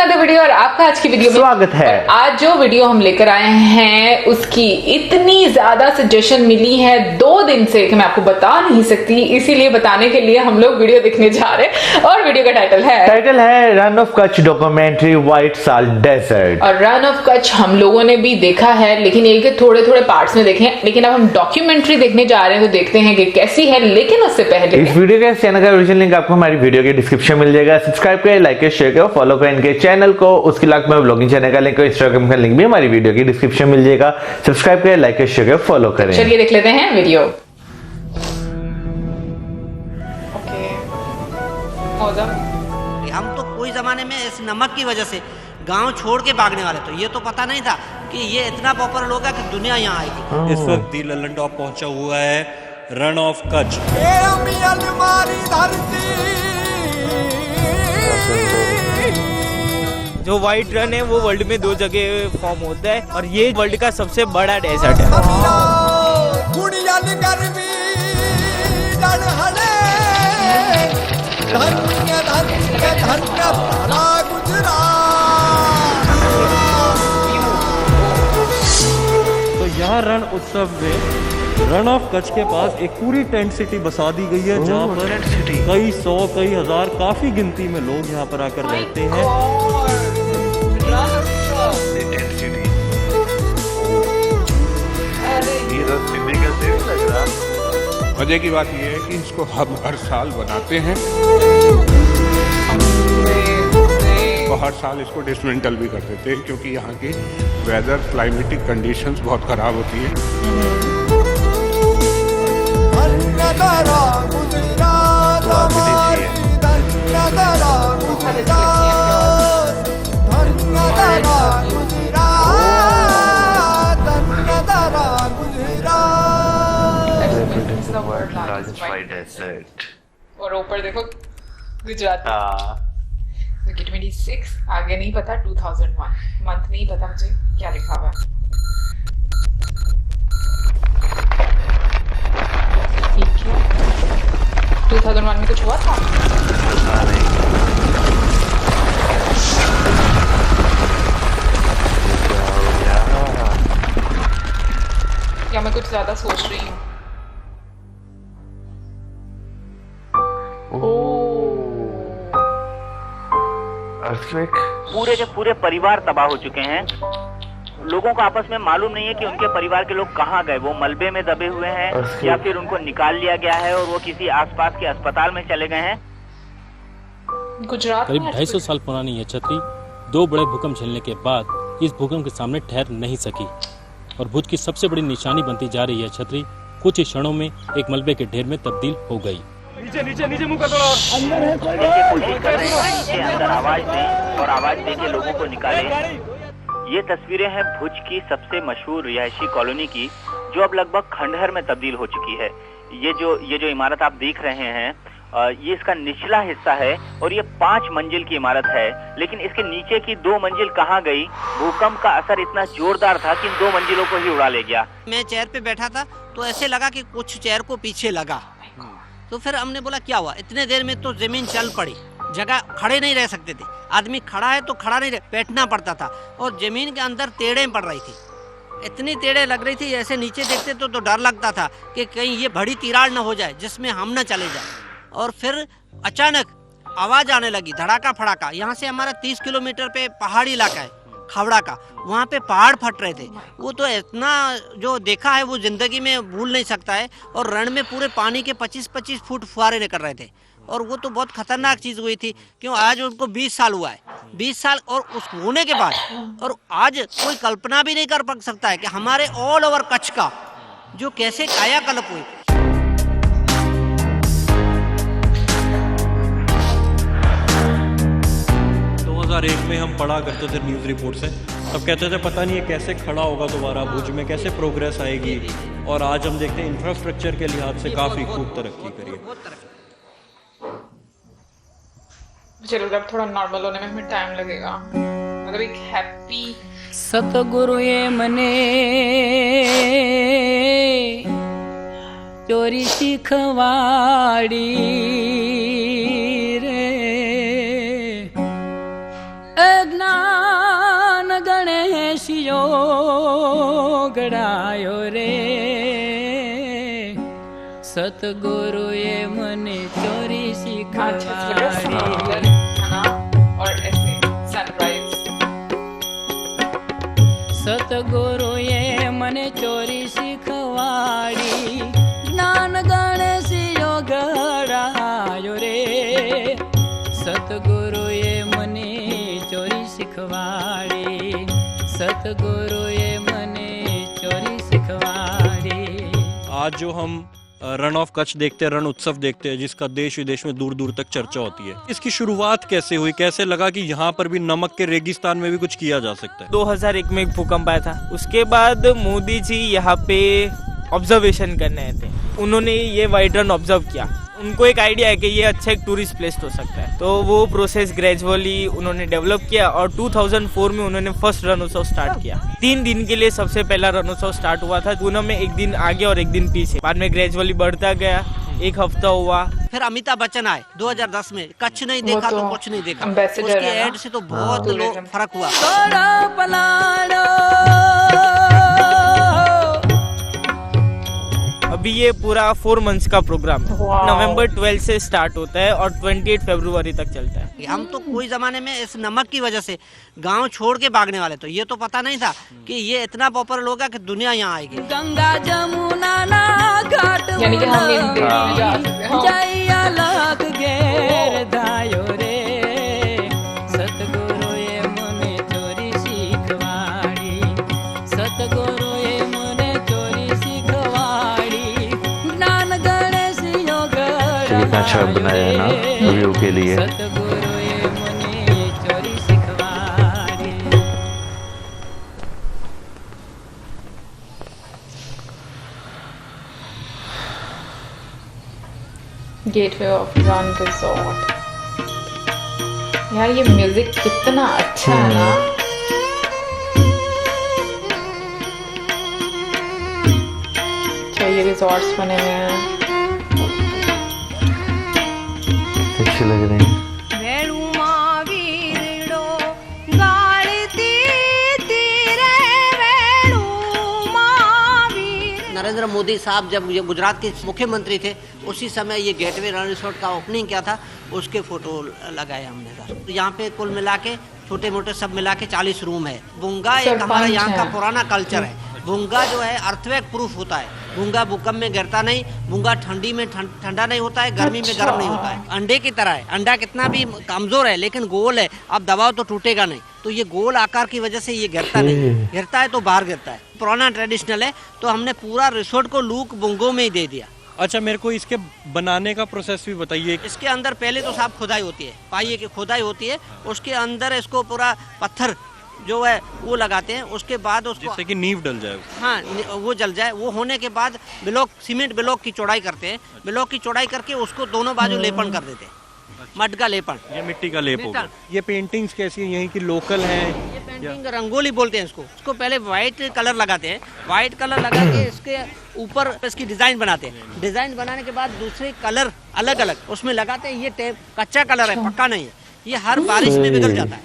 Another video और आपका आज की वीडियो में स्वागत है। आज जो वीडियो हम लेकर आए हैं उसकी इतनी ज्यादा सजेशन मिली है 2 दिन से कि मैं आपको बता नहीं सकती, इसीलिए बताने के लिए हम लोग वीडियो देखने जा रहे हैं। और वीडियो का टाइटल है run of Kutch documentary white salt desert. और रन ऑफ कच्छ हम लोगों ने भी देखा है, लेकिन एक थोड़े थोड़े पार्ट्स में देखे हैं, लेकिन अब हम डॉक्यूमेंट्री देखने जा रहे हैं तो देखते हैं कि कैसी है। लेकिन उससे पहले इस वीडियो के चैनल का ओरिजिनल लिंक आपको हमारी वीडियो के डिस्क्रिप्शन मिल जाएगा। सब्सक्राइब करें, लाइक करें, शेयर करें, फॉलो करें इनके चैनल को। उसके अलावा में ब्लॉगिंग चैनल का लिंक और इंस्टाग्राम का लिंक भी हमारी वीडियो के डिस्क्रिप्शन मिल जाएगा। सब्सक्राइब करें, लाइक करें, शेयर करें, फॉलो करें। चलिए देख लेते हैं वीडियो। हम तो कोई जमाने में इस नमक की वजह से गांव छोड़ के भागने वाले, तो ये तो पता नहीं था कि ये इतना पॉपुलर होगा कि दुनिया यहाँ आएगी। इस वक्त दी ललन टॉप पहुंचा हुआ है रन ऑफ कच्छ। जो व्हाइट रन है वो वर्ल्ड में 2 जगह फॉर्म होता है और ये वर्ल्ड का सबसे बड़ा डेजर्ट है। तो यहाँ रण उत्सव में रन ऑफ कच्छ के पास एक पूरी टेंट सिटी बसा दी गई है, जहाँ पर कई सौ कई हजार काफी गिनती में लोग यहाँ पर आकर रहते हैं। मजे की बात यह है कि इसको हम हर साल बनाते हैं तो हर साल इसको डिसमेंटल भी कर देते हैं, क्योंकि यहाँ की वेदर क्लाइमेटिक कंडीशंस बहुत खराब होती है। और ऊपर देखो गुजरात 26, आगे नहीं पता 2001 मंथ नहीं पता मुझे क्या लिखा हुआ है। ठीक है, 2001 में कुछ हुआ था? या मैं कुछ ज्यादा सोच रही हूँ? पूरे के पूरे परिवार तबाह हो चुके हैं। लोगों को आपस में मालूम नहीं है कि उनके परिवार के लोग कहाँ गए। वो मलबे में दबे हुए हैं या फिर उनको निकाल लिया गया है और वो किसी आसपास के अस्पताल में चले गए हैं। गुजरात करीब 250 साल पुरानी यह छतरी 2 बड़े भूकंप झेलने के बाद इस भूकंप के सामने ठहर नहीं सकी और भुज की सबसे बड़ी निशानी बनती जा रही है छतरी कुछ ही क्षणों में एक मलबे के ढेर में तब्दील हो गई। नीचे मुंह कर दो और कोशिश कर रहे हैं नीचे अंदर आवाज दें और आवाज दे के लोगों को निकालें। ये तस्वीरें हैं भुज की सबसे मशहूर रिहायशी कॉलोनी की, जो अब लगभग खंडहर में तब्दील हो चुकी है। ये जो इमारत आप देख रहे हैं, ये इसका निचला हिस्सा है और ये 5 मंजिल की इमारत है, लेकिन इसके नीचे की 2 मंजिल कहाँ गई? भूकंप का असर इतना जोरदार था कि इन 2 मंजिलों को ही उड़ा ले गया। मैं चेयर पे बैठा था तो ऐसे लगा कि कुछ चेयर को पीछे लगा, तो फिर हमने बोला क्या हुआ। इतने देर में तो जमीन चल पड़ी, जगह खड़े नहीं रह सकते थे। आदमी खड़ा है तो खड़ा नहीं बैठना पड़ता था और जमीन के अंदर टेढ़े पड़ रही थी, इतनी टेढ़े लग रही थी। ऐसे नीचे देखते तो डर लगता था कि कहीं ये बड़ी तिराड़ न हो जाए जिसमें हम न चले जाए। और फिर अचानक आवाज आने लगी, धड़ाका फड़ाका। यहाँ से हमारा 30 किलोमीटर पे पहाड़ी इलाका है खावड़ा का, वहाँ पे पहाड़ फट रहे थे। वो तो इतना जो देखा है वो जिंदगी में भूल नहीं सकता है। और रण में पूरे पानी के 25-25 फुट फुहारे निकल रहे थे और वो तो बहुत खतरनाक चीज हुई थी, क्यों आज उनको 20 साल हुआ है। 20 साल और उस होने के बाद और आज कोई कल्पना भी नहीं कर सकता है कि हमारे ऑल ओवर कच्छ का जो कैसे कायाकल्प हुई। 2001 में हम पढ़ा करते थे न्यूज़ रिपोर्ट से, तब कहते थे पता नहीं ये कैसे खड़ा होगा दोबारा, भुज में कैसे प्रोग्रेस आएगी। और आज हम देखते हैं इंफ्रास्ट्रक्चर के लिहाज से काफ़ी खूब तरक्की करी है। चलो अब थोड़ा नॉर्मल होने में हमें टाइम लगेगा, मतलब एक हैप्पी सतगुरु ये मने चोरी शिखवाड़ी रे ઘડાયો રે સતગુરુએ મને ચોરી શીખવાડી और ऐसे सनराइज સતગુરુએ મને ચોરી શીખવાડી જ્ઞાન ગણેશિયો ઘડાયો રે સતગુરુએ મને ચોરી શીખવાડી સતગુરુએ મને ચોરી શીખવાડી। आज जो हम रन ऑफ कच्छ देखते हैं, रण उत्सव देखते हैं, जिसका देश विदेश में दूर दूर तक चर्चा होती है, इसकी शुरुआत कैसे हुई? कैसे लगा कि यहाँ पर भी नमक के रेगिस्तान में भी कुछ किया जा सकता है? 2001 में एक भूकंप आया था, उसके बाद मोदी जी यहाँ पे ऑब्जर्वेशन करने आए थे। उन्होंने ये वाइड रन ऑब्जर्व किया, उनको एक आइडिया है कि ये अच्छा एक टूरिस्ट प्लेस हो सकता है, तो वो प्रोसेस ग्रेजुअली उन्होंने डेवलप किया और 2004 में उन्होंने फर्स्ट रणोत्सव स्टार्ट किया। 3 दिन के लिए सबसे पहला रणोत्सव स्टार्ट हुआ था पूनम में, एक दिन आगे और एक दिन पीछे, बाद में ग्रेजुअली बढ़ता गया, एक हफ्ता हुआ। फिर अमिताभ बच्चन आए 2010 में, कच्छ नहीं देखा तो कुछ नहीं देखा, ambassador उसके है ना? एड से तो बहुत लोग फर्क हुआ। થોડો પલાળો अभी ये पूरा 4 मंथ्स का प्रोग्राम है, वाह। नवंबर 12 से स्टार्ट होता है और 28 फरवरी तक चलता है। हम तो कोई जमाने में इस नमक की वजह से गांव छोड़ के भागने वाले, तो ये तो पता नहीं था कि ये इतना पॉपुलर होगा कि दुनिया यहाँ आएगी। ગંગા જમુના ના ઘાટ यानी कि हम इन देश में जा सकते हैं। જૈયા લખ ઘેર ધાયો રે સતગુરુએ મને ચોરી શીખવાડી સતગુરુએ મને ચોરી શીખવાડી જ્ઞાન ગણેશિયો कितना अच्छा बनाया है ना व्यू के लिए। સતગુરુએ મને ચોરી શીખવાડી। Gateway of run resort. यार ये म्यूजिक कितना अच्छा है ना। क्या ये रिजॉर्ट्स बने हुए हैं? अच्छे लग रहे हैं। नरेंद्र मोदी साहब जब ये गुजरात के मुख्यमंत्री थे, उसी समय ये गेटवे रण रिसोर्ट का ओपनिंग किया था, उसके फोटो लगाए हमने सर। यहाँ पे कुल मिला के छोटे मोटे सब मिला के 40 रूम है। भूंगा एक हमारा यहाँ का पुराना कल्चर है। भूंगा जो है अर्थक्वेक प्रूफ होता है। भूंगा भूकंप में गिरता नहीं, भूंगा ठंडी में ठंडा नहीं होता है, गर्मी में गर्म नहीं होता है। अंडे की तरह है, अंडा कितना भी कमजोर है लेकिन गोल है, अब दबाओ तो टूटेगा नहीं। तो ये गोल आकार की वजह से ये गिरता नहीं, गिरता है तो बाहर गिरता है। पुराना ट्रेडिशनल है, तो हमने पूरा रिसोर्ट को लूक बुंगो में ही दे दिया। अच्छा, मेरे को इसके बनाने का प्रोसेस भी बताइए। इसके अंदर पहले तो साहब खुदाई होती है, पाइये की खुदाई होती है, उसके अंदर इसको पूरा पत्थर जो है वो लगाते हैं, उसके बाद उसको जिससे कि नींव डल जाए। हाँ वो जल जाए। वो होने के बाद ब्लॉक सीमेंट ब्लॉक की चौड़ाई करते हैं, ब्लॉक की चौड़ाई करके उसको दोनों बाजू लेपन कर देते हैं, मड का लेपन। ये मिट्टी का लेप होगा। ये पेंटिंग्स कैसी हैं? यहीं की लोकल हैं? ये पेंटिंग रंगोली बोलते हैं इसको पहले व्हाइट कलर लगाते हैं, व्हाइट कलर लगा के इसके ऊपर इसकी डिजाइन बनाते हैं। डिजाइन बनाने के बाद दूसरे कलर अलग अलग उसमें लगाते हैं। ये टेप कच्चा कलर है, पक्का नहीं है, ये हर बारिश में पिघल जाता है।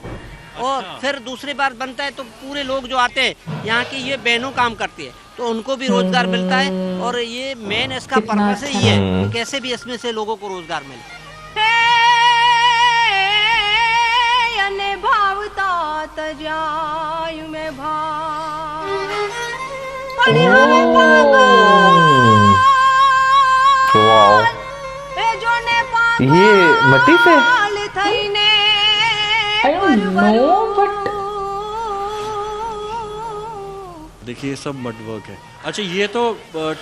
और फिर दूसरी बार बनता है तो पूरे लोग जो आते हैं यहाँ की ये बहनों काम करती है, तो उनको भी रोजगार मिलता है। और ये मेन इसका पर्पस ही है कि कैसे भी इसमें से लोगों को रोजगार मिले। ये मट्टी से I don't know, but देखिए सब मड वर्क है। अच्छा, ये तो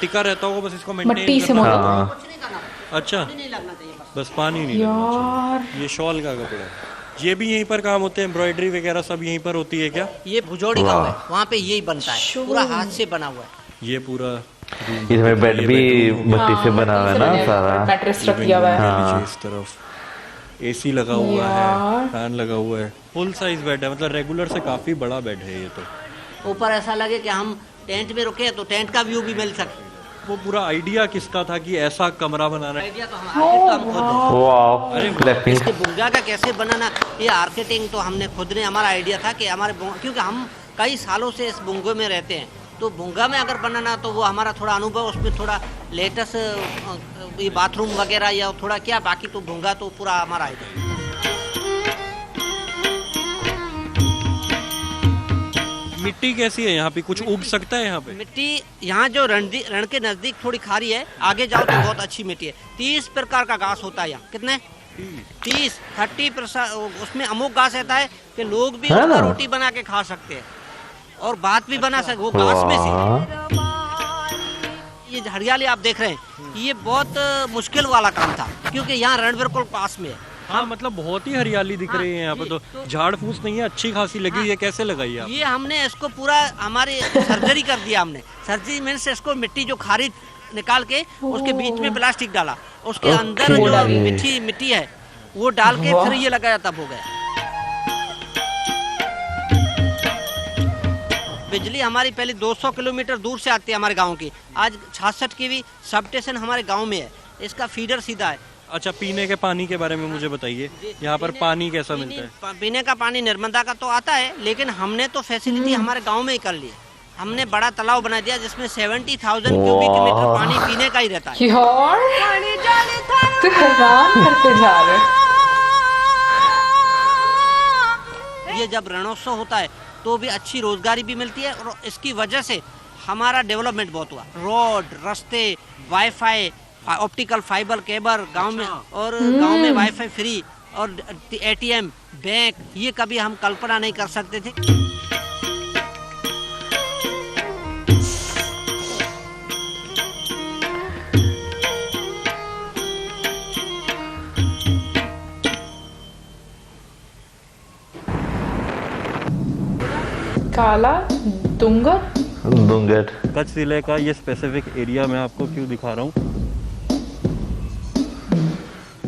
टिका रहता होगा, बस इसको मट्टी मेंटेन से करना। हाँ। कुछ नहीं करना पड़ता, अच्छा, नहीं लगना चाहिए बस। बस पानी नहीं लगना यार चाहिए। ये शॉल का कपड़ा है। ये भी यहीं पर काम होते हैं, एम्ब्रॉयडरी वगैरह सब यहीं पर होती है क्या? ये भुजोड़ी गाँव है, वहाँ पे यही बनता है, पूरा हाथ से बना हुआ है। ये पूरा इसमें बेड भी मट्टी से बना हुआ है ना सारा। मैट्रेस रख दिया हुआ है। हाँ। इस तरफ एसी लगा हुआ है, फैन लगा हुआ है, फुल साइज बेड है, मतलब रेगुलर से काफी बड़ा बेड है ये तो। ऊपर ऐसा लगे कि हम टेंट में रुके तो टेंट का व्यू भी मिल सके। वो पूरा आइडिया किसका था कि ऐसा कमरा बनाना है? आइडिया तो हम खुद है। वाह, क्लैपिंग। इसके बुंगा का कैसे बनाना, ये आर्किटेक्ट तो हमने खुद ने, हमारा आइडिया था कि हमारे क्योंकि हम कई सालों से इस भुंगे में रहते हैं, तो भुंगा में अगर बनाना तो वो हमारा थोड़ा अनुभव, उसमें थोड़ा लेटेस्ट ये बाथरूम वगैरह या थोड़ा क्या, बाकी तो भुंगा तो पूरा हमारा है। मिट्टी कैसी है यहाँ पे, कुछ उग सकता है यहाँ पे? मिट्टी यहाँ जो रण के नजदीक थोड़ी खारी है, आगे जाओ तो बहुत अच्छी मिट्टी है। 30 प्रकार का घास होता है यहाँ। कितने? 30 उसमें अमुक घास रहता है कि लोग भी उसका रोटी बना के खा सकते हैं और बात भी बना सकते, वो घास में से। ये हरियाली आप देख रहे हैं, ये बहुत मुश्किल वाला काम था क्योंकि यहाँ रण बिल्कुल पास में है। हाँ, मतलब बहुत ही हरियाली दिख रही है यहाँ पे, तो झाड़ फूस नहीं है, अच्छी खासी लगी है। कैसे लगाई आप? ये हमने इसको पूरा हमारी सर्जरी कर दिया हमने। सर्जरी में से इसको मिट्टी जो खारिज निकाल के उसके बीच में प्लास्टिक डाला, उसके अंदर जो मिट्टी है वो डाल के फिर ये लगाया, तब हो गया। बिजली हमारी पहले 200 किलोमीटर दूर से आती है हमारे गांव की, आज 66 kV सब स्टेशन हमारे गांव में है। इसका फीडर सीधा है। अच्छा, पीने के पानी के बारे में मुझे बताइए, यहाँ पर पानी कैसा मिलता है? पीने का पानी नर्मदा का तो आता है, लेकिन हमने तो फैसिलिटी हमारे गांव में ही कर ली है। हमने बड़ा तालाब बना दिया जिसमें 70,000 क्यूबिक मीटर पानी पीने का ही रहता है। तो हैरान करते जा रहे। ये जब रणोत्सव होता है तो भी अच्छी रोजगारी भी मिलती है और इसकी वजह से हमारा डेवलपमेंट बहुत हुआ। रोड, रास्ते, वाईफाई, ऑप्टिकल फाइबर केबल गांव में, और गांव में वाईफाई फ्री और ATM, बैंक, ये कभी हम कल्पना नहीं कर सकते थे। काला डूंगर कच्छ जिले का ये स्पेसिफिक एरिया मैं आपको क्यों दिखा रहा हूँ।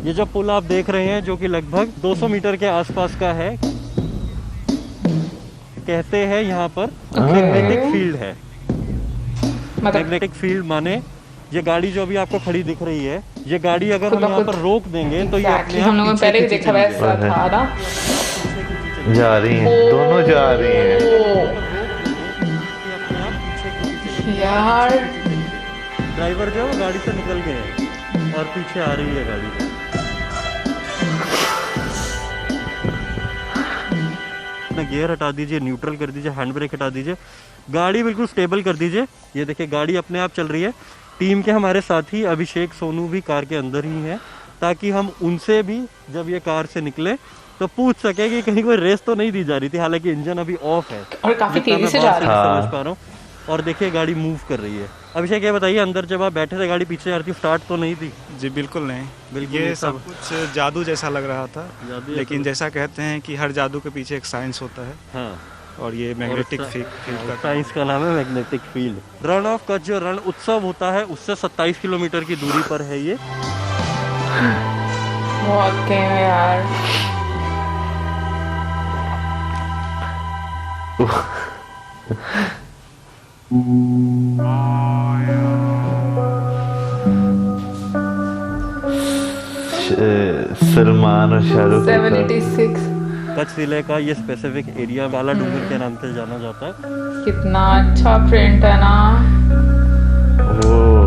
ये जो पुल आप देख रहे हैं जो कि लगभग 200 मीटर के आसपास का है, कहते हैं यहाँ पर मैग्नेटिक फील्ड है। मैग्नेटिक फील्ड माने ये गाड़ी जो अभी आपको खड़ी दिख रही है, ये गाड़ी अगर हम यहाँ पर रोक देंगे तो ये अपने हम लोगों ने पहले भी देखा वैसा था ना। जा रही हैं, दोनों जा रही हैं यार। ड्राइवर जो है वो गाड़ी से निकल गए हैं और पीछे आ रही है गाड़ी। गियर हटा दीजिए, न्यूट्रल कर दीजिए, हैंड ब्रेक हटा दीजिए, गाड़ी बिल्कुल स्टेबल कर दीजिए। ये देखिए गाड़ी अपने आप चल रही है। टीम के हमारे साथी अभिषेक सोनू भी कार के अंदर ही हैं, ताकि हम उनसे भी जब ये कार से निकले तो पूछ सके कि कहीं कोई रेस तो नहीं दी जा रही थी। हालांकि इंजन अभी ऑफ है और काफी तेजी से जा रही है, समझ पा रहा हूँ। और देखिए गाड़ी मूव कर रही है। अभिषेक ये बताइए, अंदर जब आप बैठे थे गाड़ी पीछे जा रही थी, स्टार्ट तो नहीं थी? जी बिल्कुल नहीं, बिल्कुल ये नहीं, सब कुछ जादू जैसा लग रहा था, लेकिन जैसा कहते हैं कि हर जादू के पीछे एक साइंस होता है। हाँ, और ये मैग्नेटिक फील्ड का साइंस का नाम है magnetic field. Rann of Kutch जो रण उत्सव होता है उससे 27 किलोमीटर की दूरी पर है ये। बहुत यार। सलमान और शाहरुख 786 कच्छ जिले का ये स्पेसिफिक एरिया काला डूंगर के नाम से जाना जाता है। कितना अच्छा प्रिंट है ना।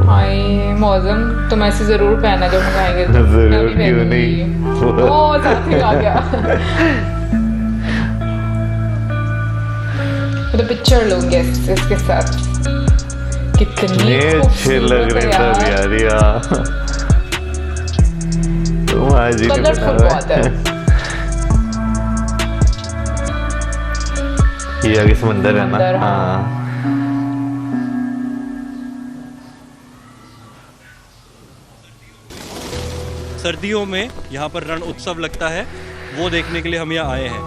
हाय मौसम तुम ऐसे जरूर पहना जब हम आएंगे तो। जरूर, क्यों नहीं। ओ साथी आ गया। तो पिक्चर लोगे इसके साथ कितनी अच्छे लग रहे सब यार। तुम आज ही कलरफुल बहुत है। ये आगे समंदर है ना। हाँ। सर्दियों में यहाँ पर रण उत्सव लगता है, वो देखने के लिए हम यहाँ आए हैं।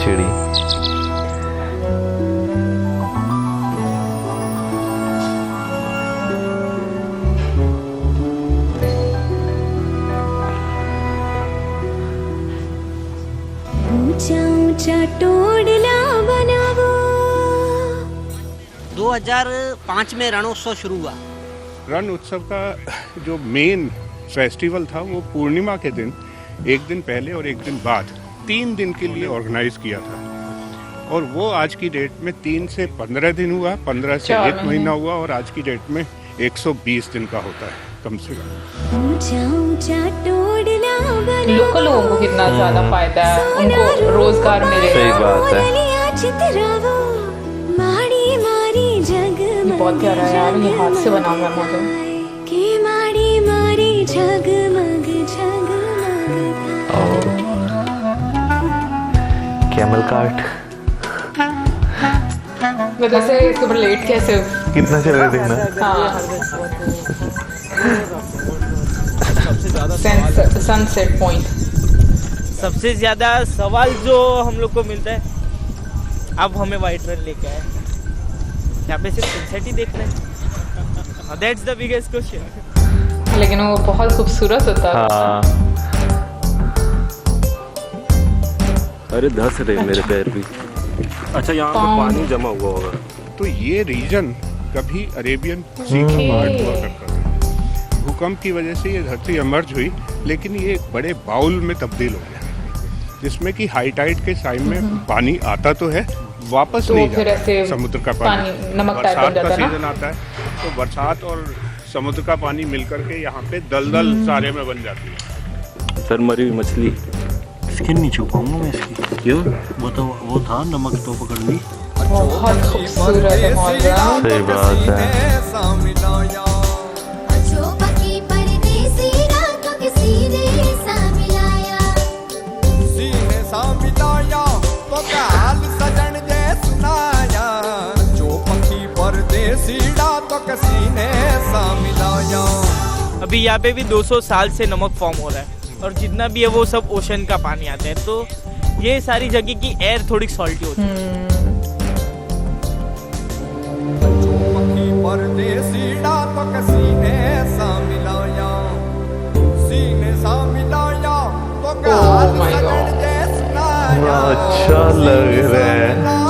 चिड़ी ऊंचा ऊंचा टोडला बनावो। 2005 में रणोत्सव शुरू हुआ। रण उत्सव का जो मेन फेस्टिवल था वो पूर्णिमा के दिन, एक दिन पहले और एक दिन बाद, 3 दिन के लिए ऑर्गेनाइज किया था। और वो आज की डेट में 3 से 15 दिन हुआ, 15 से 1 महीना हुआ, और आज की डेट में 120 दिन का होता है कम से कम। लोकल लोगों को कितना ज्यादा फायदा है, उनको रोजगार मिले। सही बात है। ये बहुत प्यारा है यार, ये हाथ से बना हुआ मॉडल। कैमल कार्ट वैसे इसके ऊपर लेट कैसे कितना चल रहा है देखना। हाँ, सनसेट पॉइंट। सबसे ज्यादा सवाल जो हम लोग को मिलता है, अब हमें वाइट रन लेके आए, यहाँ पे सिर्फ सनसेट ही देख रहे हैं। That's the biggest question. लेकिन वो बहुत खूबसूरत होता है। हाँ। अरे धस रहे मेरे पैर भी। अच्छा, यहाँ पे पानी जमा हुआ होगा। तो ये रीजन कभी अरेबियन सी की पार्ट हुआ करता था। भूकंप की वजह से ये धरती इमर्ज हुई, लेकिन ये एक बड़े बाउल में तब्दील हो गया, जिसमें कि हाई टाइड के टाइम में पानी आता तो है, वापस नहीं जाता समुद्र का पानी। बरसात का सीजन आता है तो बरसात और समुद्र का पानी मिलकर के यहाँ पे दलदल सारे में बन जाती है। सर मरी हुई मछली स्किन नहीं छू पाऊंगा मैं इसकी। क्यों? वो था नमक तो पकड़नी। बहुत खूबसूरत है मॉडल। सही बात है। अभी यहाँ पे भी 200 साल से नमक फॉर्म हो रहा है, और जितना भी है वो सब ओशन का पानी आता है, तो ये सारी जगह की एयर थोड़ी सॉल्टी होती है। अच्छा लग रहा है।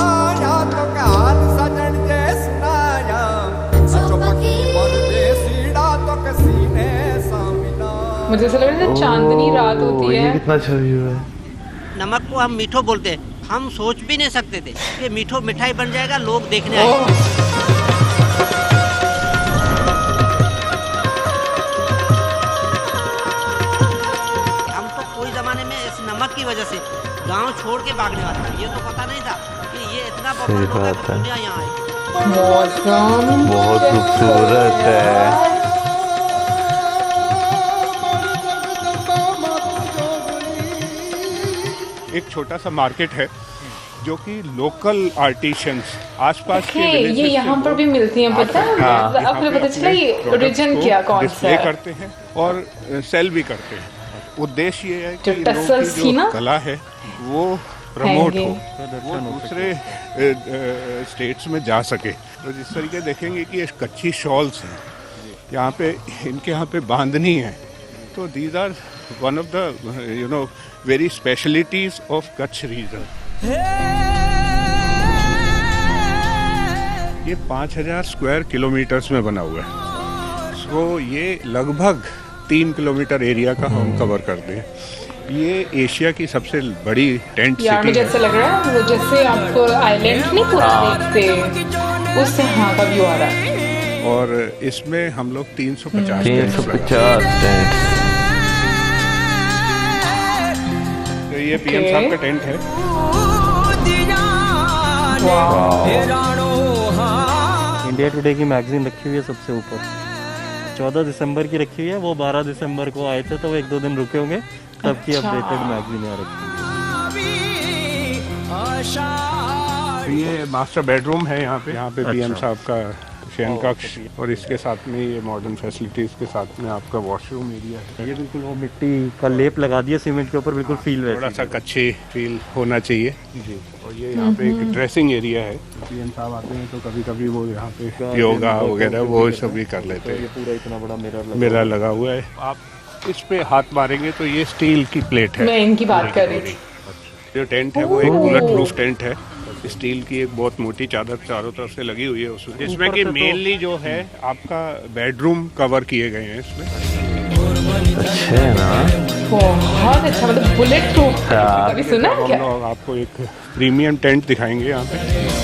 मुझे ऐसा लग रहा है चांदनी रात होती है। ये कितना अच्छा व्यू है। नमक को हम मीठो बोलते हैं, हम सोच भी नहीं सकते थे कि मीठो मिठाई बन जाएगा, लोग देखने आएंगे। हम तो कोई जमाने में इस नमक की वजह से गांव छोड़ के भागने वाले थे, ये तो पता नहीं था कि ये इतना पॉपुलर होगा कि दुनिया यहाँ आएगी। मौसम बहुत खूबसूरत है। एक छोटा सा मार्केट है जो कि लोकल आर्टिशियंस आसपास के ये यहाँ पर भी मिलती हैं, पता है? आपको पता चला ये रीजन क्या कौन सा है? करते हैं और सेल भी करते हैं। उद्देश्य ये है कि टसल्स लोगों की जो कला है वो प्रमोट हो, वो दूसरे स्टेट्स में जा सके। तो जिस तरीके देखेंगे कि ये कच्ची शॉल्स हैं, यहाँ पे इनके यहाँ पे बांधनी है, तो these are one of the very specialities of Kutch region. ये 5000 स्क्वायर किलोमीटर्स में बना हुआ है। सो ये लगभग 3 किलोमीटर एरिया का हम कवर करते हैं। ये एशिया की सबसे बड़ी टेंट सिटी है। मुझे ऐसा लग रहा है वो जैसे आपको आइलैंड नहीं पूरा देखते, उससे यहाँ का व्यू आ रहा है। और इसमें हम लोग 350 टेंट। ये पीएम साहब का टेंट है। इंडिया टुडे की मैगजीन रखी हुई है सबसे ऊपर, 14 दिसंबर की रखी हुई है। वो 12 दिसंबर को आए थे, तो वो 1-2 दिन रुके होंगे, तब की अपडेटेड मैगजीन यहाँ रखी है। ये मास्टर बेडरूम है यहाँ पे पीएम साहब का शयन कक्ष, और इसके साथ में ये मॉडर्न फैसिलिटीज के साथ में आपका वॉशरूम एरिया है। ये बिल्कुल वो मिट्टी का लेप लगा दिया सीमेंट के ऊपर, बिल्कुल फील वैसे थोड़ा सा कच्चे फील होना चाहिए जी। और ये यहाँ पे एक ड्रेसिंग एरिया है। पीएम साहब आते हैं तो कभी कभी वो यहाँ पे योगा वगैरह वो सब भी कर लेते हैं। पूरा इतना बड़ा मिरर लगा हुआ है। आप इस पे हाथ मारेंगे तो ये स्टील की प्लेट है। मैं इनकी बात कर रही थी। जो टेंट है वो एक बुलेट प्रूफ टेंट है। स्टील की एक बहुत मोटी चादर चारों तरफ से लगी हुई है उसमें, जिसमें कि मेनली जो है आपका बेडरूम कवर किए गए हैं इसमें। अच्छा है ना, बहुत अच्छा, मतलब बुलेट प्रूफ। हाँ। कभी सुना है क्या? हम लोग आपको एक प्रीमियम टेंट दिखाएंगे यहाँ पे।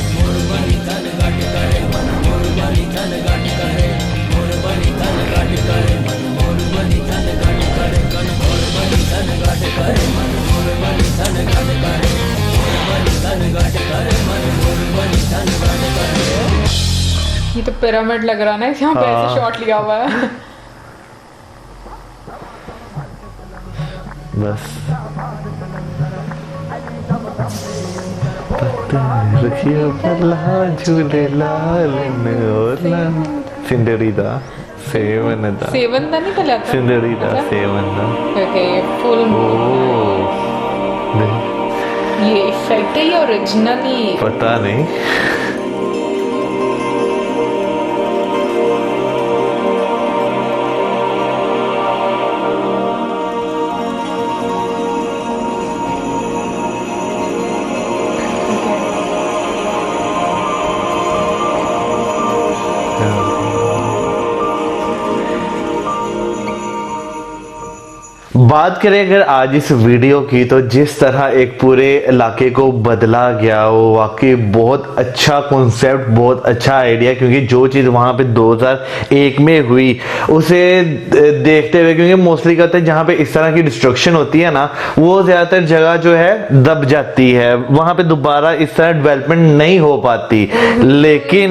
ये तो पिरामिड लग रहा है ना, यहाँ पे ऐसे शॉट लिया हुआ है। बस रखिए झूले लाल सिंडरीदा सेवनदा सेवंदा नहीं कहलाता? सिंडरीदा सेवनदा। ओके, फुल ये इफेक्ट है, ये ओरिजिनली पता नहीं। बात करें अगर आज इस वीडियो की, तो जिस तरह एक पूरे इलाके को बदला गया वो वाकई बहुत अच्छा कॉन्सेप्ट, बहुत अच्छा आइडिया। क्योंकि जो चीज़ वहाँ पे 2001 में हुई उसे देखते हुए, क्योंकि मोस्टली कहते हैं जहाँ पे इस तरह की डिस्ट्रक्शन होती है ना, वो ज़्यादातर जगह जो है दब जाती है, वहाँ पे दोबारा इस तरह डेवलपमेंट नहीं हो पाती। लेकिन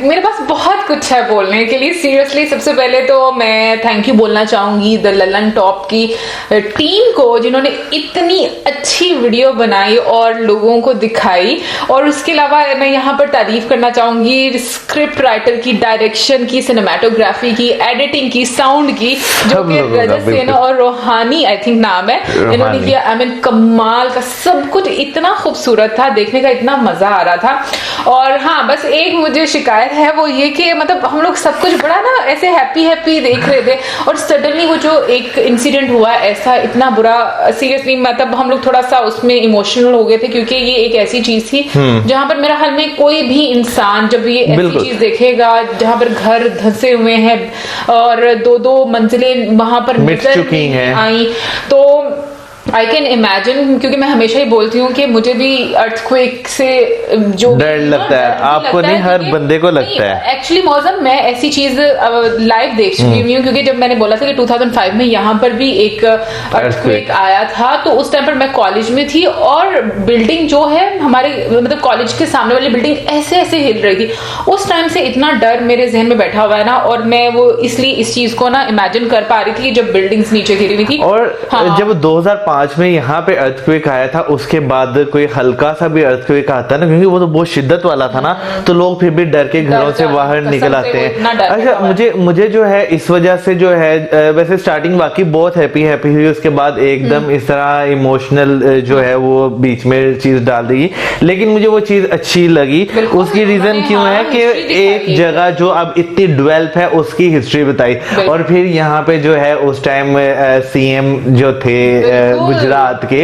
मेरे पास बहुत कुछ है बोलने के लिए। सीरियसली सबसे पहले तो मैं थैंक यू बोलना चाहूंगी द ललन टॉप की टीम को, जिन्होंने इतनी अच्छी वीडियो बनाई और लोगों को दिखाई। और उसके अलावा मैं यहाँ पर तारीफ करना चाहूंगी स्क्रिप्ट राइटर की, डायरेक्शन की, सिनेमेटोग्राफी की, एडिटिंग की, साउंड की, जो कि रजत सेन और रोहानी आई थिंक नाम है, इन्होंने किया। आई मीन कमाल का सब कुछ, इतना खूबसूरत था, देखने का इतना मजा आ रहा था। और हाँ, बस एक मुझे शिकायत है, वो ये कि मतलब हम लोग सब कुछ बड़ा ना ऐसे हैप्पी देख रहे थे, और सडनली वो जो एक इंसिडेंट हुआ ऐसा इतना बुरा, सीरियसली मतलब हम लोग थोड़ा सा उसमें इमोशनल हो गए थे। क्योंकि ये एक ऐसी चीज थी जहां पर मेरा हाल में कोई भी इंसान जब ये ऐसी चीज देखेगा जहां पर घर धंसे हुए हैं और 2-2 मंजिलें वहां पर मिट चुकी हैं आई, तो आई कैन इमेजिन। क्योंकि मैं हमेशा ही बोलती हूँ कि मुझे भी अर्थक्वेक से जो डर लगता है, आपको नहीं, हर बंदे को लगता है। एक्चुअली मौसम मैं ऐसी चीज लाइव देख चुकी हुई हूँ, क्योंकि जब मैंने बोला था कि 2005 में यहाँ पर भी एक अर्थक्वेक आया था, तो उस टाइम पर मैं कॉलेज में थी और बिल्डिंग जो है हमारे मतलब कॉलेज के सामने वाली बिल्डिंग ऐसे हिल रही थी। उस टाइम से इतना डर मेरे जहन में बैठा हुआ है ना, और मैं वो इसलिए इस चीज को ना इमेजिन कर पा रही थी जब बिल्डिंग्स नीचे गिरी हुई थी। और जब 2005 में यहाँ पे अर्थक्वेक आया था, उसके बाद कोई हल्का सा भी अर्थक्वेक आता ना, क्योंकि वो तो बहुत शिद्दत वाला था ना, तो लोग फिर भी डर के घरों से बाहर निकल आते हैं। अच्छा, मुझे जो है इस वजह से जो है, वैसे स्टार्टिंग वाकई बहुत हैप्पी हुई, उसके बाद एकदम इस तरह इमोशनल जो है वो बीच में चीज डाल दी, लेकिन मुझे वो चीज अच्छी लगी। उसकी रीजन क्यों है कि एक जगह जो अब इतनी डेवलप है उसकी हिस्ट्री बताई, और फिर यहाँ पे जो है उस टाइम सीएम जो थे गुजरात के,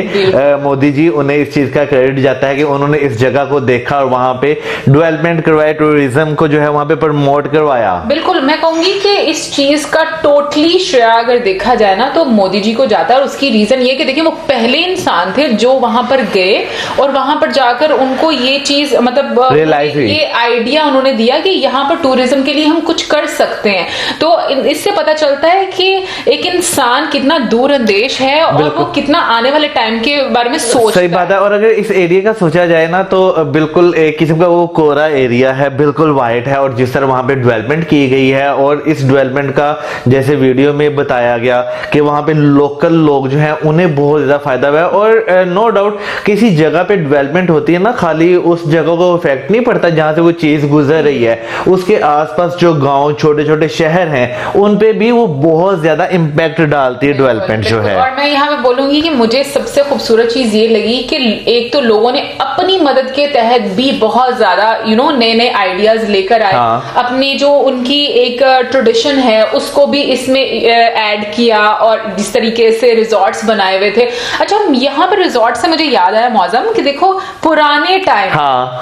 मोदी जी, उन्हें इस चीज का क्रेडिट जाता है कि उन्होंने इस जगह को देखा और वहां पे डेवलपमेंट करवाया, टूरिज्म को जो है वहां पे प्रमोट करवाया। बिल्कुल, मैं कहूंगी कि इस चीज का टोटली श्रेय अगर देखा जाए ना तो मोदी जी को जाता है। और उसकी रीजन ये कि देखिए वो पहले इंसान थे जो वहां पर गए और वहां पर जाकर उनको ये चीज मतलब रियलाइज हुई, ये आइडिया उन्होंने दिया कि यहाँ पर टूरिज्म के लिए हम कुछ कर सकते हैं। तो इससे पता चलता है कि एक इंसान कितना दूरंदेश है और वो कितना आने वाले टाइम के बारे में सोचता है। सही बात है। और अगर इस एरिया का सोचा जाए ना तो बिल्कुल एक किस्म का वो कोरा एरिया है, बिल्कुल वाइट है, और जिस तरह वहां पे डेवलपमेंट की गई है, और इस डेवलपमेंट का जैसे वीडियो में बताया गया कि वहां पे लोकल लोग जो हैं उन्हें बहुत ज्यादा फायदा हुआ है। और नो डाउट किसी जगह पे डेवलपमेंट होती है ना, खाली उस जगह को इफेक्ट नहीं पड़ता जहां से वो चीज गुजर रही है, उसके आसपास जो गांव, छोटे छोटे शहर हैं, उन पे भी वो बहुत ज्यादा इम्पैक्ट डालती है डेवलपमेंट जो है। और मैं यहाँ पे बोलूंगी कि मुझे सबसे खूबसूरत चीज ये लगी कि एक तो लोगों ने अपनी मदद के तहत भी बहुत ज्यादा नए नए आइडियाज लेकर आए। अपनी जो उनकी एक ट्रेडिशन है उसको भी इसमें ऐड किया, और जिस तरीके से रिजॉर्ट्स बनाए हुए थे। अच्छा, यहाँ पर रिजॉर्ट से मुझे याद आया मौजम कि देखो पुराने टाइम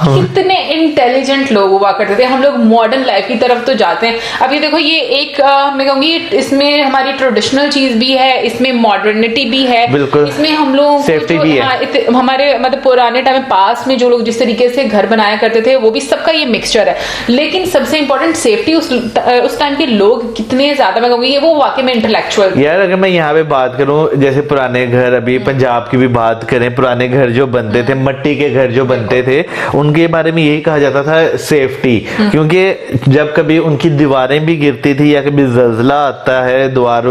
कितने इंटेलिजेंट लोग हुआ करते थे। हम लोग मॉडर्न लाइफ की तरफ तो जाते हैं। अब ये देखो, ये एक मैं कहूंगी इसमें हमारी ट्रेडिशनल चीज भी है, इसमें मॉडर्निटी भी है, इसमें हम लोग सेफ्टी भी है। हमारे मतलब पुराने टाइम में पास में जो लोग जिस तरीके से घर बनाया करते थे वो भी सबका ये मिक्सचर है। लेकिन सबसे इंपॉर्टेंट सेफ्टी, उस टाइम के लोग कितने ज्यादा मैं कहूंगी वो वाकई में इंटेलेक्चुअल। यार अगर मैं यहाँ पे बात करूं, जैसे पुराने घर, अभी पंजाब की भी बात करें, पुराने घर जो बनते थे, मट्टी के घर जो बनते थे, उनके बारे में यही कहा जाता था सेफ्टी। क्योंकि जब कभी उनकी दीवारें भी गिरती थी या कभी जल्जला आता है, दीवार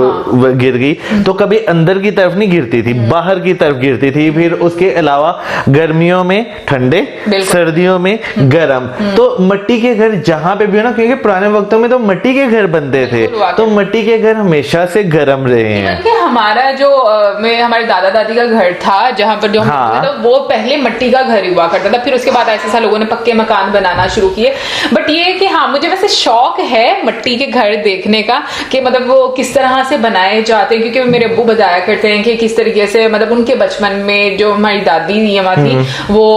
गिर गई तो कभी अंदर की तरफ नहीं गिरती थी, बाहर की तरफ गिरती थी। फिर उसके अलावा गर्मियों में ठंडे, सर्दियों में गर्म। तो मट्टी के घर जहां पे भी हो ना, क्योंकि पुराने वक्तों में तो मट्टी के घर बनते थे, तो मट्टी के घर हमेशा से गर्म रहे हैं। हमारा जो हमारे दादा दादी का घर था जहां पर जो तो वो पहले मट्टी का घर हुआ करता था। फिर उसके बाद ऐसे लोगों ने पक्के मकान बनाना शुरू किए। बट ये कि हाँ, मुझे वैसे शौक है मट्टी के घर देखने का कि मतलब वो किस तरह से बनाए जाते हैं। क्योंकि मेरे अब्बू बताया करते हैं कि किस तरीके से मतलब उनके बचपन में जो हमारी दादी थी वो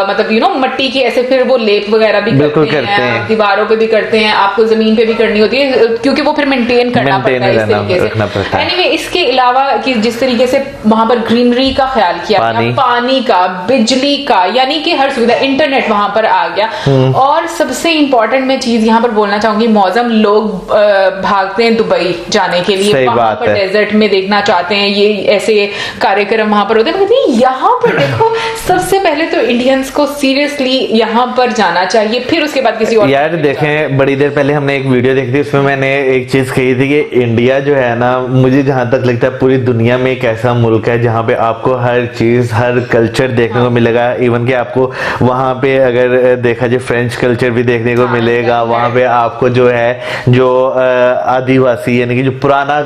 मतलब मट्टी की ऐसे फिर वो लेप वगैरह भी करते हैं, दीवारों पे भी करते हैं, आपको जमीन पे भी करनी होती है क्योंकि वो फिर मेंटेन करना पड़ता है इस तरीके से। एनीवे, इसके अलावा कि जिस तरीके से वहां पर ग्रीनरी का ख्याल किया, पानी का, बिजली का, यानी कि हर सुविधा, इंटरनेट वहां पर आ गया। और सबसे इंपॉर्टेंट मैं चीज यहाँ पर बोलना चाहूंगी मौजम, लोग भागते हैं दुबई जाने के लिए, वहां पर डेजर्ट में देखना चाहते हैं, ये ऐसे कार्यक्रम वहां पर होते हैं। यहाँ पर देखो, सबसे पहले तो इंडियंस को सीरियसली यहाँ पर जाना चाहिए, फिर उसके बाद किसी और। यार देखें, बड़ी देर पहले हमने एक वीडियो देखी थी, उसमें मैंने एक चीज कही थी कि इंडिया जो है ना, मुझे जहां तक लगता है पूरी दुनिया में एक ऐसा मुल्क है जहां पे आपको हर चीज, हर कल्चर देखने को मिलेगा। इवन कि आपको वहां पे अगर देखा जाए फ्रेंच कल्चर भी देखने को मिलेगा। वहां पे आपको जो है जो आदिवासी यानी कि जो पुराना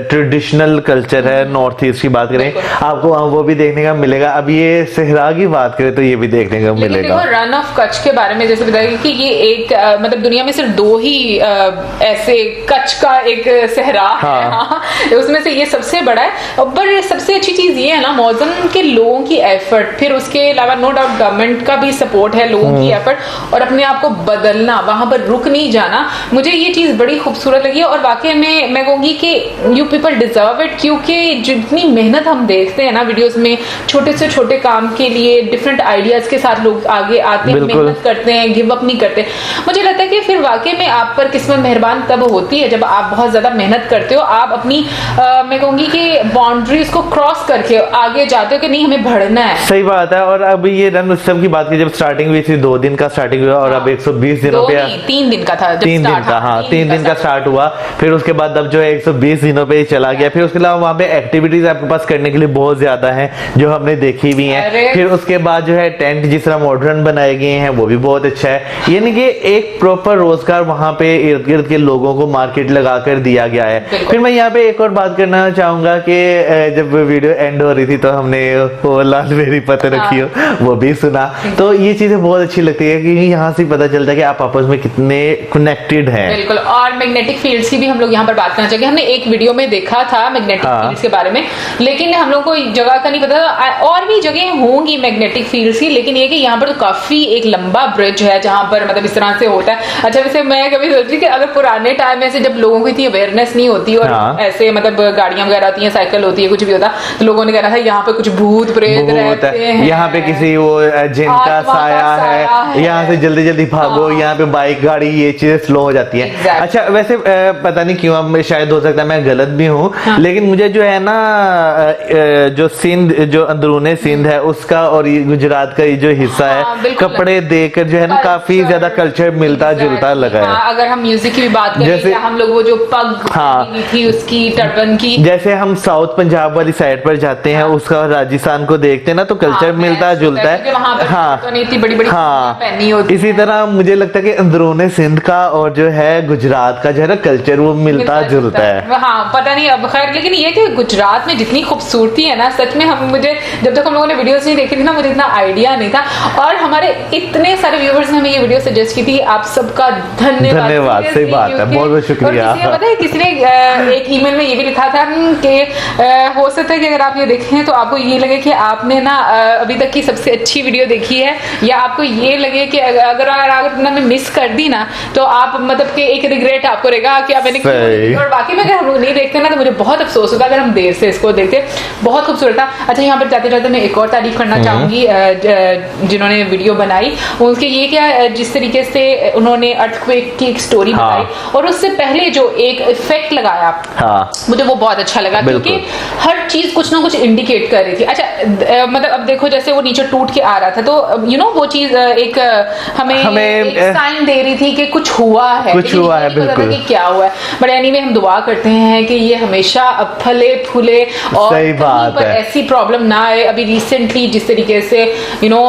ट्रेडिशनल कल्चर है, नॉर्थ ईस्ट की बात करें, आपको वहां वो भी देखने का मिलेगा। अब ये सहरा की बात करें तो ये भी देखने को मिलेगा। रन ऑफ कच्छ के बारे में जैसे बताया कि ये एक मतलब दुनिया में सिर्फ 2 ही ऐसे कच्छ का एक सहरा है, उसमें से ये सबसे बड़ा है। पर सबसे अच्छी चीज ये है ना मौजम के लोगों की एफर्ट, फिर उसके अलावा नो डाउट गवर्नमेंट का भी सपोर्ट है, लोगों की एफर्ट और अपने आप को बदलना, वहां पर रुक नहीं जाना। मुझे ये चीज बड़ी खूबसूरत लगी और वाकई में मैं कहूंगी कि यू पीपल डिजर्व इट। क्योंकि जितनी मेहनत हम देखते हैं ना वीडियोस में, छोटे से छोटे काम के लिए डिफरेंट आइडियाज के साथ लोग आगे आते हैं, मेहनत करते हैं, गिव अप नहीं करते। मुझे लगता है कि फिर वाकई में आप पर किस्मत मेहरबान तब होती है जब आप बहुत ज्यादा मेहनत करते हो, आप अपनी मैं कहूंगी कि बाउंड्रीज को क्रॉस करके आगे जाते हो कि नहीं हमें बढ़ना है। सही बात है। और अब ये रन उत्सव की बात की, जब स्टार्टिंग हुई थी 2 दिन का स्टार्टिंग हुआ और अब 120 दिनों पे 3 दिन का था, 3 दिन का, हाँ 3 दिन का स्टार्ट हुआ। फिर उसके बाद अब जो है 120 दिनों पे चला गया। फिर उसके अलावा वहाँ पे एक्टिविटीज आपके पास करने के लिए बहुत ज्यादा है जो हमने देखी भी हैं। फिर उसके बाद जो है टेंट जिस तरह मॉडर्न बनाए गए हैं वो भी बहुत अच्छा है। यानी कि एक प्रॉपर रोजगार वहाँ पे इर्द गिर्द के लोगों को मार्केट लगा कर दिया गया है। फिर मैं यहाँ पे एक और बात करना चाहूंगा कि जब वीडियो एंड हो रही थी तो हमने वो लाल मेरी पता रखी हो वो भी सुना, तो ये चीजें बहुत अच्छी लगती है कि यहाँ से पता चलता है कि आप आपस में कितने कनेक्टेड हैं। बिल्कुल। और मैग्नेटिक फील्ड्स की भी हम लोग यहाँ पर बात करना चाहिए। हमने एक वीडियो में देखा था मैग्नेटिक फील्ड्स के बारे में, लेकिन हम लोग को जगह का नहीं पता था। और भी जगह होंगी मैग्नेटिक फील्ड्स की, लेकिन ये कि यहाँ पर तो काफी एक लंबा ब्रिज है जहां पर मतलब इस तरह से होता है। अच्छा, वैसे मैं कभी सोचती कि अगर पुराने टाइम में से जब लोगों को इतनी अवेयरनेस नहीं होती और ऐसे मतलब गाड़ियां वगैरह आती हैं, साइकिल होती है, कुछ भी होता, तो लोगों ने कहना था यहाँ पे कुछ भूत प्रेत रहते हैं, यहाँ पे किसी वो जिन का साया है, यहाँ से जल्दी जल्दी भागो, यहाँ पे बाइक गाड़ी ये चीजें स्लो हो जाती है। अच्छा, वैसे पता नहीं क्यों, अब शायद हो सकता है मैं गलत भी हूँ, लेकिन मुझे जो है ना जो सिंध, जो अंदरूने सिंध है उसका और ये गुजरात का ये जो हिस्सा है, कपड़े देकर जो है ना काफी ज्यादा कल्चर मिलता जुलता लगा है। अगर हम म्यूजिक की भी बात करें, जैसे हम लोग वो जो पग थी उसकी, टर्बन की, जैसे हम साउथ पंजाब वाली साइड पर जाते हैं उसका, राजस्थान को देखते हैं ना, तो कल्चर मिलता जुलता है। हाँ, इसी तरह मुझे लगता है कि अंदरूने सिंध का और जो है गुजरात का जो है ना कल्चर वो मिलता जुलता है। हाँ, पता नहीं अब खैर, लेकिन ये कि गुजरात में जितनी खूबसूरत खूबसूरती है ना, सच में मुझे जब तक हम लोगों ने वीडियोस नहीं देखी थी ना, मुझे इतना आइडिया नहीं था। और हमारे इतने सारे व्यूवर्स ने हमें ये वीडियो सजेस्ट की थी, आप सबका धन्यवाद। सही बात है, बहुत बहुत शुक्रिया। पता है किसी ने एक ईमेल में ये भी लिखा था कि हो सकता है कि अगर आप ये देखें तो आपको ये लगे कि आपने ना अभी तक की सबसे अच्छी वीडियो देखी है, या आपको ये लगे कि अगर आपने मिस कर दी ना तो आप मतलब कि एक रिग्रेट आपको रहेगा कि आप मैंने। और बाकी में अगर हम लोग नहीं देखते ना तो मुझे बहुत अफसोस होता अगर हम देर से इसको देखते। बहुत खूबसूरत था। अच्छा, यहाँ पर जाते जाते मैं एक और तारीफ करना चाहूंगी जिन्होंने वीडियो बनाई उनके, ये क्या जिस तरीके से उन्होंने अर्थक्वेक की एक स्टोरी बताई और उससे पहले जो एक इफेक्ट लगाया, मुझे वो बहुत अच्छा लगा क्योंकि हर चीज कुछ ना कुछ इंडिकेट कर रही थी। अच्छा मतलब अब देखो जैसे वो नीचे टूट के आ रहा था तो यू नो वो चीज एक हमें एक साइन दे रही थी कि कुछ हुआ है, कुछ हुआ है, बिल्कुल कि क्या हुआ है। बट एनीवे हम दुआ करते हैं कि ये हमेशा फले फूले और सही बात है, ऐसी प्रॉब्लम ना आए। अभी रिसेंटली जिस तरीके से यू नो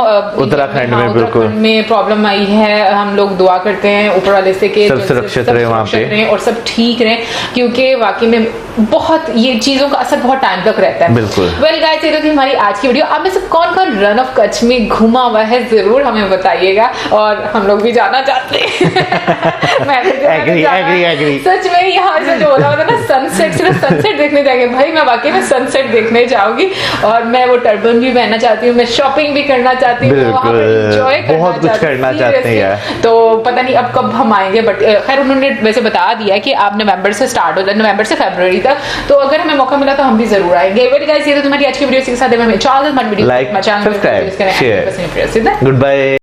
उत्तराखंड में बिल्कुल में प्रॉब्लम आई है, हम लोग दुआ करते हैं ऊपर वाले से कि सब सुरक्षित रहे वहाँ पे और सब ठीक रहे, क्योंकि वाकई में बहुत ये चीजों का असर बहुत टाइम तक रहता है। बिल्कुल। वेल गाइस, ये थी हमारी आज की वीडियो। आप में से कौन कौन रन ऑफ कच्छ में घुमा हुआ है जरूर हमें बताइएगा, और हम लोग भी जाना चाहते हैं। मैं एग्री। सच में यहाँ से जो बोला होता ना सनसेट, सिर्फ सनसेट देखने जाएंगे भाई, मैं वाकई में सनसेट देखने जाऊंगी और मैं वो टर्बन भी पहनना चाहती हूँ, मैं शॉपिंग भी करना चाहती हूँ, बहुत कुछ करना चाहते हैं। तो पता नहीं अब कब हम आएंगे, बट खैर उन्होंने वैसे बता दिया है कि आप नवंबर से स्टार्ट हो जाए, नवंबर से फरवरी तक, तो अगर हमें मौका मिला तो हम भी जरूर आएंगे। वेल गाइस, ये तो तुम्हारी आज की वीडियो के साथ like, subscribe, share, good bye.